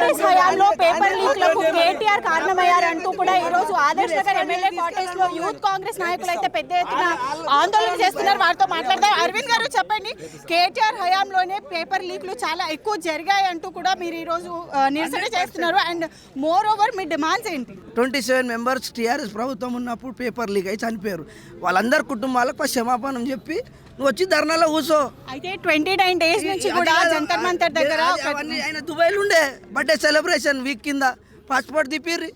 కాంగ్రెస్ హయాంలో పేపర్ లీక్లకు కేటీఆర్ కారణమయ్యారంటూ కూడా ఈ రోజు ఆదర్శ్ నగర్ ఎమ్మెల్యే క్వార్టర్స్ లో యూత్ కాంగ్రెస్ నాయకులు అయితే పెద్ద ఎత్తున ఆందోళన చేస్తున్నారు. వారితో మాట్లాడతారు. అరవింద్ గారు చెప్పండి, కేటీఆర్ హయాంలోనే పేపర్ లీక్లు చాలా ఎక్కువ జరిగాయి అంటూ కూడా మీరు ఈ రోజు నిరసన చేస్తున్నారు. And more over me demands ఏంటి? 27 మెంబర్స్ టీఆర్ఎస్ ప్రభుత్వం ఉన్నప్పుడు పేపర్ లీక్ అయి చనిపోయారు. వాళ్ళందరి కుటుంబాలకు క్షమాపణం చెప్పి నువ్వు వచ్చి ధర్నాలో కూర్చో. అయితే 29 డేస్ నుంచి కూడా జంతర్ మంతర్ దగ్గర ఆయన దుబాయ్లో ఉండే బర్త్డే సెలబ్రేషన్ వీక్ కింద పాస్పోర్ట్ తిప్పిర్రి.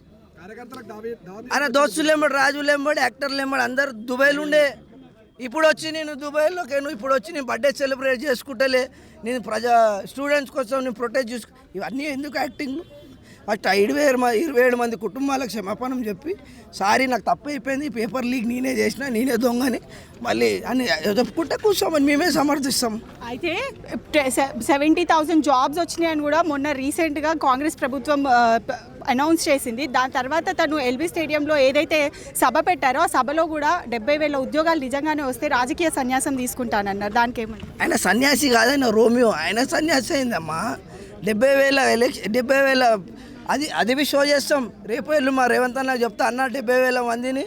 ఆయన దోస్తులు ఎంబడి, రాజులు ఎంబడి, యాక్టర్లు ఎంబడి అందరు దుబాయ్లో ఉండే. ఇప్పుడు వచ్చి నేను దుబాయ్లోకి ఇప్పుడు వచ్చి నేను బర్త్డే సెలబ్రేట్ చేసుకుంటలే, నేను స్టూడెంట్స్ కోసం నేను ప్రొటెక్ట్ చేసుకు, ఇవన్నీ ఎందుకు యాక్టింగ్? ఫస్ట్ 27 మంది కుటుంబాలకు క్షమాపణం చెప్పి సారీ నాకు తప్పు అయిపోయింది, పేపర్ లీక్ నేనే చేసిన, నేనే దొంగని మళ్ళీ అని చెప్పుకుంటే కూర్చోమని మేమే సమర్థిస్తాం. అయితే 70,000 జాబ్స్ వచ్చినాయి అని కూడా మొన్న రీసెంట్గా కాంగ్రెస్ ప్రభుత్వం అనౌన్స్ చేసింది. దాని తర్వాత తను ఎల్బీ స్టేడియంలో ఏదైతే సభ పెట్టారో ఆ సభలో కూడా 70,000 ఉద్యోగాలు నిజంగానే వస్తే రాజకీయ సన్యాసం తీసుకుంటానన్నారు. దానికి ఏమంటారు? ఆయన సన్యాసి కాదైనా రోమియో, ఆయన సన్యాసి అయిందమ్మా. 70,000 అది షో చేస్తాం. రేపు వెళ్ళు మా రేవంత్ అన్న చెప్తా అన్న 70,000 మందిని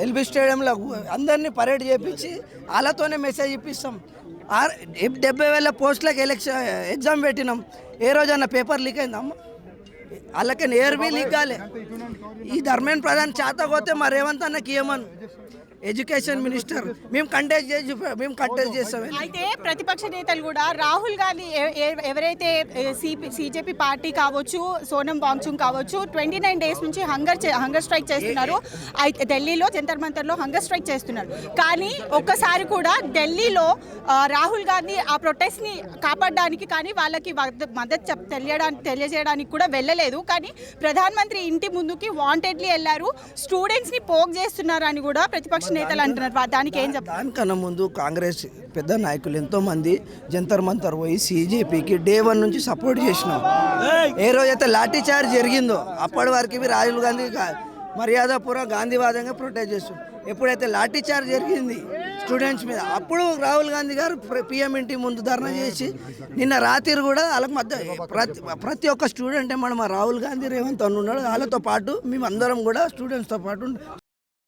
ఎల్బీ స్టేడియంలో అందరినీ పరేడ్ చేయించి వాళ్ళతోనే మెసేజ్ ఇప్పిస్తాం. 70,000 పోస్టులకు ఎగ్జామ్ పెట్టినాం. ఏ రోజన్నా పేపర్ లీక్ అయిందమ్మ? వాళ్ళకి నేర్బీ లీక్ కాలే. ఈ ధర్మేంద్ర ప్రధాన్ చేతపోతే మా రేవంత్ అన్నకి ఏమను ఎడ్యుకేషన్ మినిస్టర్ మేము కంటెస్ట్ చేస్తాం. అయితే ప్రతిపక్ష నేతలు కూడా రాహుల్ గాంధీ ఎవరైతే సిజేపీ పార్టీ కావచ్చు, సోనం వాంగ్చుక్ కావచ్చు, 29 డేస్ నుంచి హంగర్ స్ట్రైక్ చేస్తున్నారు. అయితే ఢిల్లీలో జంతర్ మంతర్లో హంగర్ స్ట్రైక్ చేస్తున్నారు. కానీ ఒక్కసారి కూడా ఢిల్లీలో రాహుల్ గాంధీ ఆ ప్రొటెస్ట్ని కాపాడడానికి కానీ వాళ్ళకి మద్దతు తెలియజేయడానికి కూడా వెళ్ళలేదు. కానీ ప్రధానమంత్రి ఇంటి ముందుకి వాంటెడ్లీ వెళ్ళారు. స్టూడెంట్స్ని పోక్ చేస్తున్నారు అని కూడా ప్రతిపక్ష నేతలు అంటున్నారు. దానికి ఏం చెప్తారు? దానికన్నా ముందు కాంగ్రెస్ పెద్ద నాయకులు ఎంతోమంది జంతర్ మంతర్ పోయి సిజేపీకి డే 1 నుంచి సపోర్ట్ చేసినాం. ఏ రోజైతే లాఠీ చార్జ్ జరిగిందో అప్పటి వరకు రాహుల్ గాంధీ మర్యాదపూర్వక గాంధీవాదంగా ప్రొటెక్ట్ చేస్తుంది. ఎప్పుడైతే లాఠీ చార్జ్ జరిగింది స్టూడెంట్స్ మీద, అప్పుడు రాహుల్ గాంధీ గారు పిఎం ఇంటి ముందు ధర్నా చేసి నిన్న రాత్రి కూడా వాళ్ళకి మధ్య ప్రతి ఒక్క స్టూడెంట్ ఏమన్నా మా రాహుల్ గాంధీ రేవంత్ అన్న ఉన్నాడు, వాళ్ళతో పాటు మేమందరం కూడా స్టూడెంట్స్తో పాటు